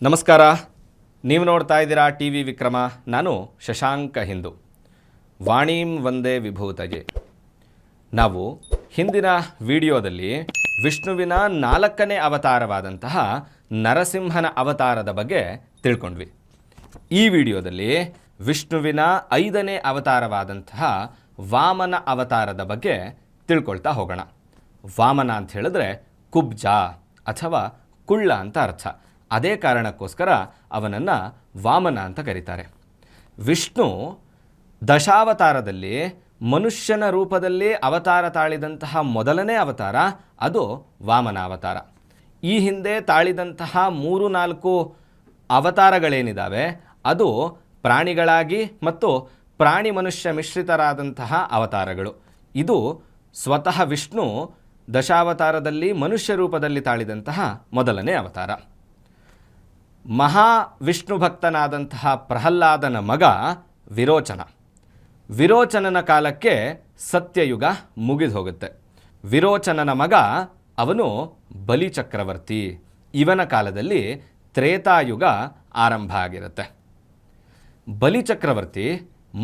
ನಮಸ್ಕಾರ. ನೀವು ನೋಡ್ತಾ ಇದ್ದೀರಾ ಟಿ ವಿ ವಿಕ್ರಮ. ನಾನು ಶಶಾಂಕ ಹಿಂದೂ. ವಾಣೀಂ ವಂದೇ ವಿಭೂತಯೇ. ನಾವು ಹಿಂದಿನ ವಿಡಿಯೋದಲ್ಲಿ ವಿಷ್ಣುವಿನ 4ನೇ ಅವತಾರವಾದಂತಹ ನರಸಿಂಹನ ಅವತಾರದ ಬಗ್ಗೆ ತಿಳ್ಕೊಂಡ್ವಿ. ಈ ವಿಡಿಯೋದಲ್ಲಿ ವಿಷ್ಣುವಿನ 5ನೇ ಅವತಾರವಾದಂತಹ ವಾಮನ ಅವತಾರದ ಬಗ್ಗೆ ತಿಳ್ಕೊಳ್ತಾ ಹೋಗೋಣ. ವಾಮನ ಅಂತ ಹೇಳಿದ್ರೆ ಕುಬ್ಜ ಅಥವಾ ಕುಳ್ಳ ಅಂತ ಅರ್ಥ. ಅದೇ ಕಾರಣಕ್ಕೋಸ್ಕರ ಅವನನ್ನು ವಾಮನ ಅಂತ ಕರೀತಾರೆ. ವಿಷ್ಣು ದಶಾವತಾರದಲ್ಲಿ ಮನುಷ್ಯನ ರೂಪದಲ್ಲಿ ಅವತಾರ ತಾಳಿದಂತಹ ಮೊದಲನೇ ಅವತಾರ ಅದು ವಾಮನ ಅವತಾರ. ಈ ಹಿಂದೆ ತಾಳಿದಂತಹ 3-4 ಅವತಾರಗಳೇನಿದ್ದಾವೆ ಅದು ಪ್ರಾಣಿಗಳಾಗಿ ಮತ್ತು ಪ್ರಾಣಿ ಮನುಷ್ಯ ಮಿಶ್ರಿತರಾದಂತಹ ಅವತಾರಗಳು. ಇದು ಸ್ವತಃ ವಿಷ್ಣು ದಶಾವತಾರದಲ್ಲಿ ಮನುಷ್ಯ ರೂಪದಲ್ಲಿ ತಾಳಿದಂತಹ ಮೊದಲನೇ ಅವತಾರ. ಮಹಾವಿಷ್ಣು ಭಕ್ತನಾದಂತಹ ಪ್ರಹ್ಲಾದನ ಮಗ ವಿರೋಚನ. ವಿರೋಚನನ ಕಾಲಕ್ಕೆ ಸತ್ಯಯುಗ ಮುಗಿದು ಹೋಗುತ್ತೆ. ವಿರೋಚನನ ಮಗ ಅವನು ಬಲಿಚಕ್ರವರ್ತಿ. ಇವನ ಕಾಲದಲ್ಲಿ ತ್ರೇತಾಯುಗ ಆರಂಭ ಆಗಿರುತ್ತೆ. ಬಲಿಚಕ್ರವರ್ತಿ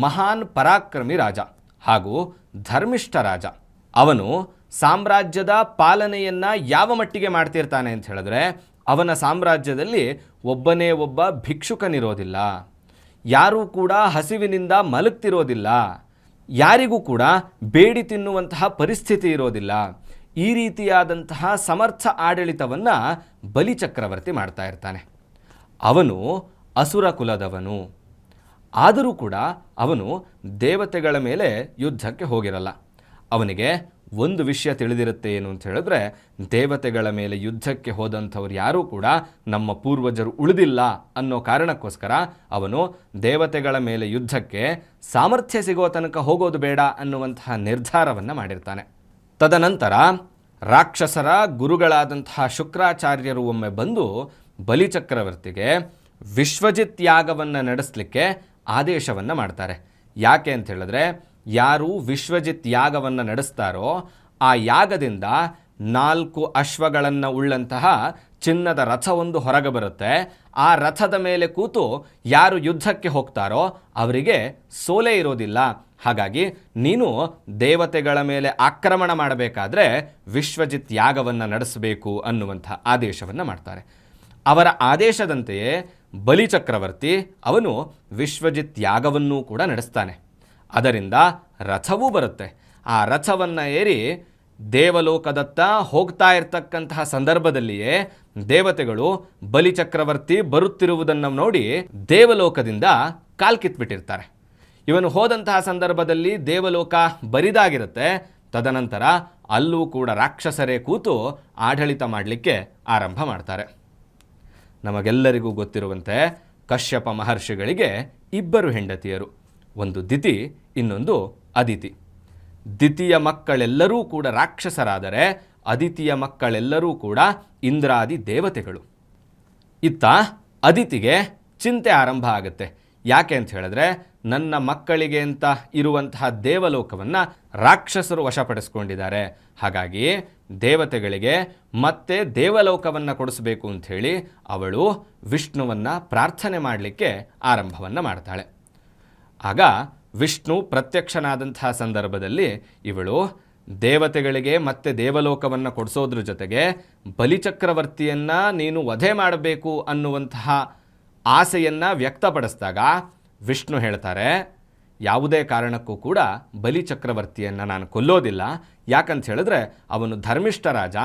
ಮಹಾನ್ ಪರಾಕ್ರಮಿ ರಾಜ ಹಾಗೂ ಧರ್ಮಿಷ್ಠ ರಾಜ. ಅವನು ಸಾಮ್ರಾಜ್ಯದ ಪಾಲನೆಯನ್ನು ಯಾವ ಮಟ್ಟಿಗೆ ಮಾಡ್ತಿರ್ತಾನೆ ಅಂತ ಹೇಳಿದ್ರೆ, ಅವನ ಸಾಮ್ರಾಜ್ಯದಲ್ಲಿ ಒಬ್ಬನೇ ಒಬ್ಬ ಭಿಕ್ಷುಕನಿರೋದಿಲ್ಲ, ಯಾರೂ ಕೂಡ ಹಸಿವಿನಿಂದ ಮಲಗ್ತಿರೋದಿಲ್ಲ, ಯಾರಿಗೂ ಕೂಡ ಬೇಡಿ ತಿನ್ನುವಂತಹ ಪರಿಸ್ಥಿತಿ ಇರೋದಿಲ್ಲ. ಈ ರೀತಿಯಾದಂತಹ ಸಮರ್ಥ ಆಡಳಿತವನ್ನು ಬಲಿಚಕ್ರವರ್ತಿ ಮಾಡ್ತಾ ಇರ್ತಾನೆ. ಅವನು ಅಸುರ ಕುಲದವನು. ಆದರೂ ಕೂಡ ಅವನು ದೇವತೆಗಳ ಮೇಲೆ ಯುದ್ಧಕ್ಕೆ ಹೋಗಿರಲ್ಲ. ಅವನಿಗೆ ಒಂದು ವಿಷಯ ತಿಳಿದಿರುತ್ತೆ, ಏನು ಅಂತ ಹೇಳಿದ್ರೆ, ದೇವತೆಗಳ ಮೇಲೆ ಯುದ್ಧಕ್ಕೆ ಹೋದಂಥವ್ರು ಯಾರೂ ಕೂಡ ನಮ್ಮ ಪೂರ್ವಜರು ಉಳಿದಿಲ್ಲ ಅನ್ನೋ ಕಾರಣಕ್ಕೋಸ್ಕರ ಅವನು ದೇವತೆಗಳ ಮೇಲೆ ಯುದ್ಧಕ್ಕೆ ಸಾಮರ್ಥ್ಯ ಸಿಗೋ ತನಕ ಹೋಗೋದು ಬೇಡ ಅನ್ನುವಂತಹ ನಿರ್ಧಾರವನ್ನು ಮಾಡಿರ್ತಾನೆ. ತದನಂತರ ರಾಕ್ಷಸರ ಗುರುಗಳಾದಂತಹ ಶುಕ್ರಾಚಾರ್ಯರು ಒಮ್ಮೆ ಬಂದು ಬಲಿಚಕ್ರವರ್ತಿಗೆ ವಿಶ್ವಜಿತ್ ಯಾಗವನ್ನು ನಡೆಸಲಿಕ್ಕೆ ಆದೇಶವನ್ನು ಮಾಡ್ತಾರೆ. ಯಾಕೆ ಅಂತ ಹೇಳಿದ್ರೆ, ಯಾರು ವಿಶ್ವಜಿತ್ ಯಾಗವನ್ನು ನಡೆಸ್ತಾರೋ ಆ ಯಾಗದಿಂದ 4 ಅಶ್ವಗಳನ್ನು ಉಳ್ಳಂತಹ ಚಿನ್ನದ ರಥವೊಂದು ಹೊರಗೆ ಬರುತ್ತೆ. ಆ ರಥದ ಮೇಲೆ ಕೂತು ಯಾರು ಯುದ್ಧಕ್ಕೆ ಹೋಗ್ತಾರೋ ಅವರಿಗೆ ಸೋಲೆ ಇರೋದಿಲ್ಲ. ಹಾಗಾಗಿ ನೀನು ದೇವತೆಗಳ ಮೇಲೆ ಆಕ್ರಮಣ ಮಾಡಬೇಕಾದ್ರೆ ವಿಶ್ವಜಿತ್ ಯಾಗವನ್ನು ನಡೆಸಬೇಕು ಅನ್ನುವಂಥ ಆದೇಶವನ್ನು ಮಾಡ್ತಾರೆ. ಅವರ ಆದೇಶದಂತೆಯೇ ಬಲಿಚಕ್ರವರ್ತಿ ಅವನು ವಿಶ್ವಜಿತ್ ಯಾಗವನ್ನೂ ಕೂಡ ನಡೆಸ್ತಾನೆ. ಅದರಿಂದ ರಥವೂ ಬರುತ್ತೆ. ಆ ರಥವನ್ನು ಏರಿ ದೇವಲೋಕದತ್ತ ಹೋಗ್ತಾ ಇರ್ತಕ್ಕಂತಹ ಸಂದರ್ಭದಲ್ಲಿಯೇ ದೇವತೆಗಳು ಬಲಿಚಕ್ರವರ್ತಿ ಬರುತ್ತಿರುವುದನ್ನು ನೋಡಿ ದೇವಲೋಕದಿಂದ ಕಾಲ್ಕಿತ್ಬಿಟ್ಟಿರ್ತಾರೆ. ಇವನು ಹೋದಂತಹ ಸಂದರ್ಭದಲ್ಲಿ ದೇವಲೋಕ ಬರಿದಾಗಿರುತ್ತೆ. ತದನಂತರ ಅಲ್ಲೂ ಕೂಡ ರಾಕ್ಷಸರೇ ಕೂತು ಆಡಳಿತ ಮಾಡಲಿಕ್ಕೆ ಆರಂಭ ಮಾಡ್ತಾರೆ. ನಮಗೆಲ್ಲರಿಗೂ ಗೊತ್ತಿರುವಂತೆ ಕಶ್ಯಪ ಮಹರ್ಷಿಗಳಿಗೆ 2 ಹೆಂಡತಿಯರು, ಒಂದು ದಿತಿ, ಇನ್ನೊಂದು ಅದಿತಿ. ದಿತಿಯ ಮಕ್ಕಳೆಲ್ಲರೂ ಕೂಡ ರಾಕ್ಷಸರಾದರೆ ಅದಿತಿಯ ಮಕ್ಕಳೆಲ್ಲರೂ ಕೂಡ ಇಂದ್ರಾದಿ ದೇವತೆಗಳು. ಇತ್ತ ಅದಿತಿಗೆ ಚಿಂತೆ ಆರಂಭ ಆಗುತ್ತೆ. ಯಾಕೆ ಅಂತ ಹೇಳಿದ್ರೆ, ನನ್ನ ಮಕ್ಕಳಿಗೆ ಅಂತ ಇರುವಂತಹ ದೇವಲೋಕವನ್ನು ರಾಕ್ಷಸರು ವಶಪಡಿಸ್ಕೊಂಡಿದ್ದಾರೆ. ಹಾಗಾಗಿ ದೇವತೆಗಳಿಗೆ ಮತ್ತೆ ದೇವಲೋಕವನ್ನು ಕೊಡಿಸಬೇಕು ಅಂಥೇಳಿ ಅವಳು ವಿಷ್ಣುವನ್ನು ಪ್ರಾರ್ಥನೆ ಮಾಡಲಿಕ್ಕೆ ಆರಂಭವನ್ನು ಮಾಡ್ತಾಳೆ. ಆಗ ವಿಷ್ಣು ಪ್ರತ್ಯಕ್ಷನಾದಂತಹ ಸಂದರ್ಭದಲ್ಲಿ ಇವಳು ದೇವತೆಗಳಿಗೆ ಮತ್ತೆ ದೇವಲೋಕವನ್ನು ಕೊಡಿಸೋದ್ರ ಜೊತೆಗೆ ಬಲಿಚಕ್ರವರ್ತಿಯನ್ನು ನೀನು ವಧೆ ಮಾಡಬೇಕು ಅನ್ನುವಂತಹ ಆಸೆಯನ್ನು ವ್ಯಕ್ತಪಡಿಸಿದಾಗ ವಿಷ್ಣು ಹೇಳ್ತಾರೆ, ಯಾವುದೇ ಕಾರಣಕ್ಕೂ ಕೂಡ ಬಲಿಚಕ್ರವರ್ತಿಯನ್ನು ನಾನು ಕೊಲ್ಲೋದಿಲ್ಲ. ಯಾಕಂತ ಹೇಳಿದ್ರೆ ಅವನು ಧರ್ಮಿಷ್ಠ ರಾಜ.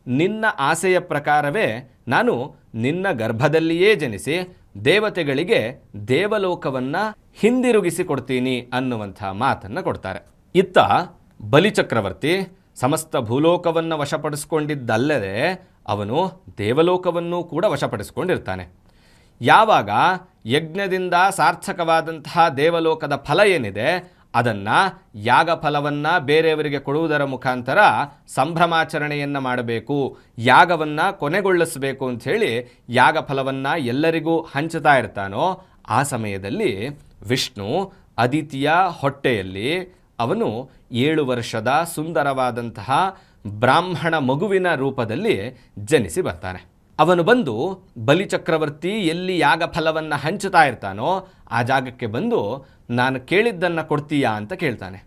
ನಿನ್ನ ಆಸೆಯ ಪ್ರಕಾರವೇ ನಾನು ನಿನ್ನ ಗರ್ಭದಲ್ಲಿಯೇ ಜನಿಸಿ ದೇವತೆಗಳಿಗೆ ದೇವಲೋಕವನ್ನು ಹಿಂದಿರುಗಿಸಿ ಕೊಡ್ತೀನಿ ಅನ್ನುವಂಥ ಮಾತನ್ನು ಕೊಡ್ತಾರೆ. ಇತ್ತ ಬಲಿಚಕ್ರವರ್ತಿ ಸಮಸ್ತ ಭೂಲೋಕವನ್ನು ವಶಪಡಿಸ್ಕೊಂಡಿದ್ದಲ್ಲದೆ ಅವನು ದೇವಲೋಕವನ್ನು ಕೂಡ ವಶಪಡಿಸ್ಕೊಂಡಿರ್ತಾನೆ. ಯಾವಾಗ ಯಜ್ಞದಿಂದ ಸಾರ್ಥಕವಾದಂತಹ ದೇವಲೋಕದ ಫಲ ಏನಿದೆ ಅದನ್ನು ಯಾಗ ಫಲವನ್ನು ಬೇರೆಯವರಿಗೆ ಕೊಡುವುದರ ಮುಖಾಂತರ ಸಂಭ್ರಮಾಚರಣೆಯನ್ನು ಮಾಡಬೇಕು, ಯಾಗವನ್ನು ಕೊನೆಗೊಳಿಸಬೇಕು ಅಂಥೇಳಿ ಯಾಗ ಫಲವನ್ನು ಎಲ್ಲರಿಗೂ ಹಂಚುತ್ತಾ ಇರ್ತಾನೋ ಆ ಸಮಯದಲ್ಲಿ ವಿಷ್ಣು ಅದಿತಿಯ ಹೊಟ್ಟೆಯಲ್ಲಿ ಅವನು 7 ವರ್ಷದ ಸುಂದರವಾದಂತಹ ಬ್ರಾಹ್ಮಣ ಮಗುವಿನ ರೂಪದಲ್ಲಿ ಜನಿಸಿ ಬರ್ತಾನೆ. ಅವನು ಬಂದು ಬಲಿಚಕ್ರವರ್ತಿ ಎಲ್ಲಿ ಯಾಗ ಫಲವನ್ನು ಹಂಚುತ್ತಾ ಇರ್ತಾನೋ ಆ ಜಾಗಕ್ಕೆ ಬಂದು ನಾನು ಕೇಳಿದ್ದನ್ನು ಕೊಡ್ತೀಯಾ ಅಂತ ಕೇಳ್ತಾನೆ.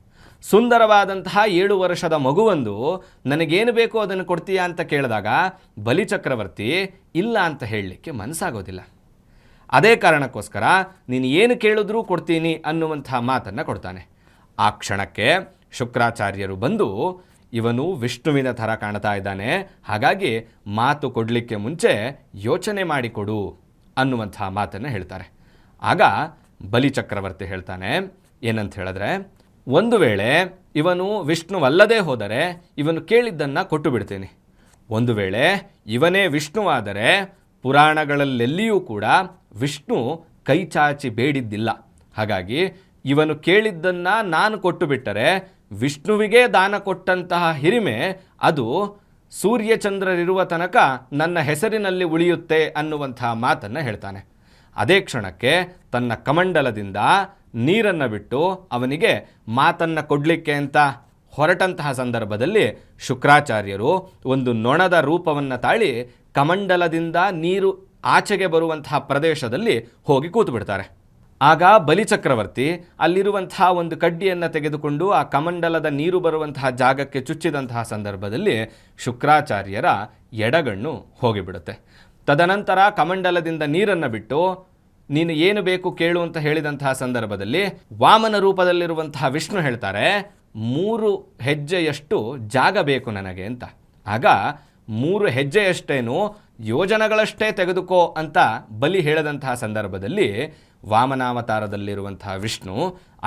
ಸುಂದರವಾದಂತಹ 7 ವರ್ಷದ ಮಗುವೊಂದು ನನಗೇನು ಬೇಕೋ ಅದನ್ನು ಕೊಡ್ತೀಯಾ ಅಂತ ಕೇಳಿದಾಗ ಬಲಿಚಕ್ರವರ್ತಿ ಇಲ್ಲ ಅಂತ ಹೇಳಲಿಕ್ಕೆ ಮನಸ್ಸಾಗೋದಿಲ್ಲ. ಅದೇ ಕಾರಣಕ್ಕೋಸ್ಕರ ನೀನು ಏನು ಕೇಳಿದ್ರೂ ಕೊಡ್ತೀನಿ ಅನ್ನುವಂಥ ಮಾತನ್ನು ಕೊಡ್ತಾನೆ. ಆ ಕ್ಷಣಕ್ಕೆ ಶುಕ್ರಾಚಾರ್ಯರು ಬಂದು ಇವನು ವಿಷ್ಣುವಿನ ಥರ ಕಾಣ್ತಾ ಇದ್ದಾನೆ, ಹಾಗಾಗಿ ಮಾತು ಕೊಡಲಿಕ್ಕೆ ಮುಂಚೆ ಯೋಚನೆ ಮಾಡಿಕೊಡು ಅನ್ನುವಂಥ ಮಾತನ್ನು ಹೇಳ್ತಾರೆ. ಆಗ ಬಲಿಚಕ್ರವರ್ತಿ ಹೇಳ್ತಾನೆ ಏನಂತ ಹೇಳಿದ್ರೆ, ಒಂದು ವೇಳೆ ಇವನು ವಿಷ್ಣುವಲ್ಲದೆ ಹೋದರೆ ಇವನು ಕೇಳಿದ್ದನ್ನು ಕೊಟ್ಟು ಬಿಡ್ತೀನಿ. ಒಂದು ವೇಳೆ ಇವನೇ ವಿಷ್ಣುವಾದರೆ ಪುರಾಣಗಳಲ್ಲೆಲ್ಲಿಯೂ ಕೂಡ ವಿಷ್ಣು ಕೈ ಚಾಚಿ ಬೇಡಿದ್ದಿಲ್ಲ. ಹಾಗಾಗಿ ಇವನು ಕೇಳಿದ್ದನ್ನು ನಾನು ಕೊಟ್ಟು ಬಿಟ್ಟರೆ ವಿಷ್ಣುವಿಗೆ ದಾನ ಕೊಟ್ಟಂತಹ ಹಿರಿಮೆ ಅದು ಸೂರ್ಯಚಂದ್ರರಿರುವ ತನಕ ನನ್ನ ಹೆಸರಿನಲ್ಲಿ ಉಳಿಯುತ್ತೆ ಅನ್ನುವಂಥ ಮಾತನ್ನು ಹೇಳ್ತಾನೆ. ಅದೇ ಕ್ಷಣಕ್ಕೆ ತನ್ನ ಕಮಂಡಲದಿಂದ ನೀರನ್ನು ಬಿಟ್ಟು ಅವನಿಗೆ ಮಾತನ್ನು ಕೊಡಲಿಕ್ಕೆ ಅಂತ ಹೊರಟಂತಹ ಸಂದರ್ಭದಲ್ಲಿ ಶುಕ್ರಾಚಾರ್ಯರು ಒಂದು ನೊಣದ ರೂಪವನ್ನು ತಾಳಿ ಕಮಂಡಲದಿಂದ ನೀರು ಆಚೆಗೆ ಬರುವಂತಹ ಪ್ರದೇಶದಲ್ಲಿ ಹೋಗಿ ಕೂತು ಬಿಡ್ತಾರೆ. ಆಗ ಬಲಿಚಕ್ರವರ್ತಿ ಅಲ್ಲಿರುವಂತಹ ಒಂದು ಕಡ್ಡಿಯನ್ನು ತೆಗೆದುಕೊಂಡು ಆ ಕಮಂಡಲದ ನೀರು ಬರುವಂತಹ ಜಾಗಕ್ಕೆ ಚುಚ್ಚಿದಂತಹ ಸಂದರ್ಭದಲ್ಲಿ ಶುಕ್ರಾಚಾರ್ಯರ ಎಡಗಣ್ಣು ಹೋಗಿಬಿಡುತ್ತೆ. ತದನಂತರ ಕಮಂಡಲದಿಂದ ನೀರನ್ನು ಬಿಟ್ಟು ನೀನು ಏನು ಬೇಕು ಕೇಳು ಅಂತ ಹೇಳಿದಂತಹ ಸಂದರ್ಭದಲ್ಲಿ ವಾಮನ ರೂಪದಲ್ಲಿರುವಂತಹ ವಿಷ್ಣು ಹೇಳ್ತಾರೆ 3 ಹೆಜ್ಜೆಯಷ್ಟು ಜಾಗ ಬೇಕು ನನಗೆ ಅಂತ. ಆಗ 3 ಹೆಜ್ಜೆಯಷ್ಟೇನು ಯೋಜನೆಗಳಷ್ಟೇ ತೆಗೆದುಕೋ ಅಂತ ಬಲಿ ಹೇಳಿದಂತಹ ಸಂದರ್ಭದಲ್ಲಿ ವಾಮನಾವತಾರದಲ್ಲಿರುವಂತಹ ವಿಷ್ಣು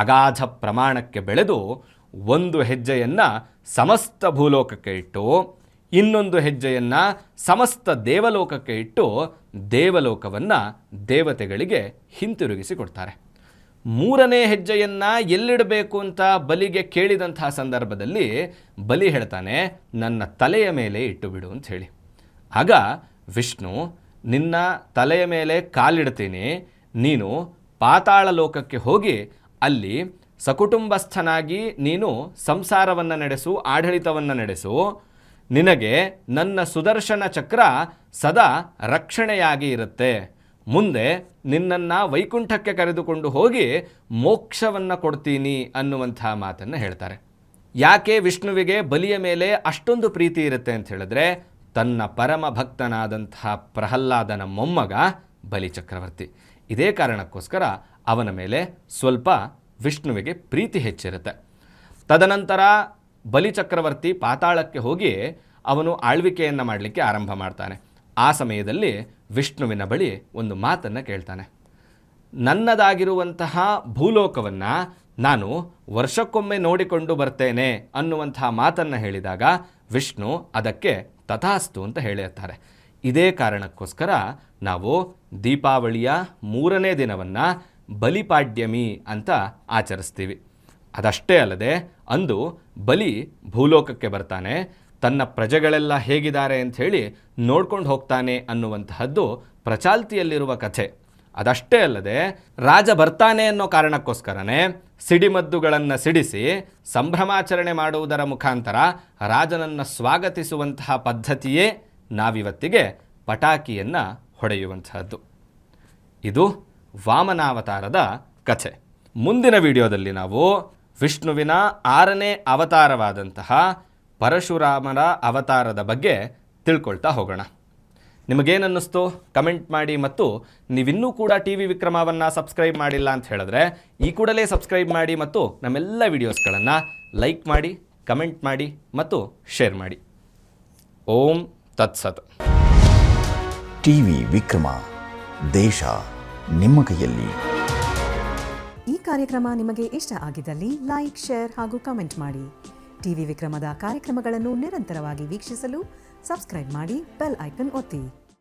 ಅಗಾಧ ಪ್ರಮಾಣಕ್ಕೆ ಬೆಳೆದು 1 ಹೆಜ್ಜೆಯನ್ನು ಸಮಸ್ತ ಭೂಲೋಕಕ್ಕೆ ಇಟ್ಟು ಇನ್ನೊಂದು ಹೆಜ್ಜೆಯನ್ನು ಸಮಸ್ತ ದೇವಲೋಕಕ್ಕೆ ಇಟ್ಟು ದೇವಲೋಕವನ್ನು ದೇವತೆಗಳಿಗೆ ಹಿಂತಿರುಗಿಸಿ ಕೊಡ್ತಾರೆ. 3ನೇ ಹೆಜ್ಜೆಯನ್ನು ಎಲ್ಲಿಡಬೇಕು ಅಂತ ಬಲಿಗೆ ಕೇಳಿದಂತಹ ಸಂದರ್ಭದಲ್ಲಿ ಬಲಿ ಹೇಳ್ತಾನೆ ನನ್ನ ತಲೆಯ ಮೇಲೆ ಇಟ್ಟು ಬಿಡು ಅಂತ ಹೇಳಿ. ಆಗ ವಿಷ್ಣು ನಿನ್ನ ತಲೆಯ ಮೇಲೆ ಕಾಲಿಡ್ತೀನಿ, ನೀನು ಪಾತಾಳ ಲೋಕಕ್ಕೆ ಹೋಗಿ ಅಲ್ಲಿ ಸಕುಟುಂಬಸ್ಥನಾಗಿ ನೀನು ಸಂಸಾರವನ್ನು ನಡೆಸು, ಆಡಳಿತವನ್ನು ನಡೆಸು, ನಿನಗೆ ನನ್ನ ಸುದರ್ಶನ ಚಕ್ರ ಸದಾ ರಕ್ಷಣೆಯಾಗಿ ಇರುತ್ತೆ, ಮುಂದೆ ನಿನ್ನನ್ನು ವೈಕುಂಠಕ್ಕೆ ಕರೆದುಕೊಂಡು ಹೋಗಿ ಮೋಕ್ಷವನ್ನು ಕೊಡ್ತೀನಿ ಅನ್ನುವಂಥ ಮಾತನ್ನು ಹೇಳ್ತಾರೆ. ಯಾಕೆ ವಿಷ್ಣುವಿಗೆ ಬಲಿಯ ಮೇಲೆ ಅಷ್ಟೊಂದು ಪ್ರೀತಿ ಇರುತ್ತೆ ಅಂತ ಹೇಳಿದ್ರೆ ತನ್ನ ಪರಮ ಭಕ್ತನಾದಂತಹ ಪ್ರಹ್ಲಾದನ ಮೊಮ್ಮಗ ಬಲಿಚಕ್ರವರ್ತಿ. ಇದೇ ಕಾರಣಕ್ಕೋಸ್ಕರ ಅವನ ಮೇಲೆ ಸ್ವಲ್ಪ ವಿಷ್ಣುವಿಗೆ ಪ್ರೀತಿ ಹೆಚ್ಚಿರುತ್ತೆ. ತದನಂತರ ಬಲಿಚಕ್ರವರ್ತಿ ಪಾತಾಳಕ್ಕೆ ಹೋಗಿ ಅವನು ಆಳ್ವಿಕೆಯನ್ನು ಮಾಡಲಿಕ್ಕೆ ಆರಂಭ ಮಾಡ್ತಾನೆ. ಆ ಸಮಯದಲ್ಲಿ ವಿಷ್ಣುವಿನ ಬಳಿ ಒಂದು ಮಾತನ್ನು ಕೇಳ್ತಾನೆ. ನನ್ನದಾಗಿರುವಂತಹ ಭೂಲೋಕವನ್ನು ನಾನು ವರ್ಷಕ್ಕೊಮ್ಮೆ ನೋಡಿಕೊಂಡು ಬರ್ತೇನೆ ಅನ್ನುವಂತಹ ಮಾತನ್ನು ಹೇಳಿದಾಗ ವಿಷ್ಣು ಅದಕ್ಕೆ ತಥಾಸ್ತು ಅಂತ ಹೇಳಿರ್ತಾರೆ. ಇದೇ ಕಾರಣಕ್ಕೋಸ್ಕರ ನಾವು ದೀಪಾವಳಿಯ 3ನೇ ದಿನವನ್ನು ಬಲಿಪಾಡ್ಯಮಿ ಅಂತ ಆಚರಿಸ್ತೀವಿ. ಅದಷ್ಟೇ ಅಲ್ಲದೆ ಅಂದು ಬಲಿ ಭೂಲೋಕಕ್ಕೆ ಬರ್ತಾನೆ, ತನ್ನ ಪ್ರಜೆಗಳೆಲ್ಲ ಹೇಗಿದ್ದಾರೆ ಅಂಥೇಳಿ ನೋಡ್ಕೊಂಡು ಹೋಗ್ತಾನೆ ಅನ್ನುವಂತಹದ್ದು ಪ್ರಚಾಲ್ತಿಯಲ್ಲಿರುವ ಕಥೆ. ಅದಷ್ಟೇ ಅಲ್ಲದೆ ರಾಜ ಬರ್ತಾನೆ ಅನ್ನೋ ಕಾರಣಕ್ಕೋಸ್ಕರನೇ ಸಿಡಿಮದ್ದುಗಳನ್ನು ಸಿಡಿಸಿ ಸಂಭ್ರಮಾಚರಣೆ ಮಾಡುವುದರ ಮುಖಾಂತರ ರಾಜನನ್ನು ಸ್ವಾಗತಿಸುವಂತಹ ಪದ್ಧತಿಯೇ ನಾವಿವತ್ತಿಗೆ ಪಟಾಕಿಯನ್ನು ಹೊಡೆಯುವಂತಹದ್ದು. ಇದು ವಾಮನಾವತಾರದ ಕಥೆ. ಮುಂದಿನ ವಿಡಿಯೋದಲ್ಲಿ ನಾವು ವಿಷ್ಣುವಿನ 6ನೇ ಅವತಾರವಾದಂತಹ ಪರಶುರಾಮನ ಅವತಾರದ ಬಗ್ಗೆ ತಿಳ್ಕೊಳ್ತಾ ಹೋಗೋಣ. ನಿಮಗೇನನ್ನಿಸ್ತು ಕಮೆಂಟ್ ಮಾಡಿ, ಮತ್ತು ನೀವಿನ್ನೂ ಕೂಡ TV ವಿಕ್ರಮವನ್ನು ಸಬ್ಸ್ಕ್ರೈಬ್ ಮಾಡಿಲ್ಲ ಅಂತ ಹೇಳಿದ್ರೆ ಈ ಕೂಡಲೇ ಸಬ್ಸ್ಕ್ರೈಬ್ ಮಾಡಿ ಮತ್ತು ನಮ್ಮೆಲ್ಲ ವಿಡಿಯೋಸ್ಗಳನ್ನು ಲೈಕ್ ಮಾಡಿ, ಕಮೆಂಟ್ ಮಾಡಿ ಮತ್ತು ಶೇರ್ ಮಾಡಿ. ಓಂ ತತ್ಸತ್. TV ವಿಕ್ರಮ, ದೇಶ ನಿಮ್ಮ ಕೈಯಲ್ಲಿ. ಈ ಕಾರ್ಯಕ್ರಮ ನಿಮಗೆ ಇಷ್ಟ ಆಗಿದ್ದಲ್ಲಿ ಲೈಕ್, ಶೇರ್ ಹಾಗೂ ಕಮೆಂಟ್ ಮಾಡಿ. TV ವಿಕ್ರಮದ ಕಾರ್ಯಕ್ರಮಗಳನ್ನು ನಿರಂತರವಾಗಿ ವೀಕ್ಷಿಸಲು ಸಬ್ಸ್ಕ್ರೈಬ್ ಮಾಡಿ, ಬೆಲ್ ಐಕನ್ ಒತ್ತಿ.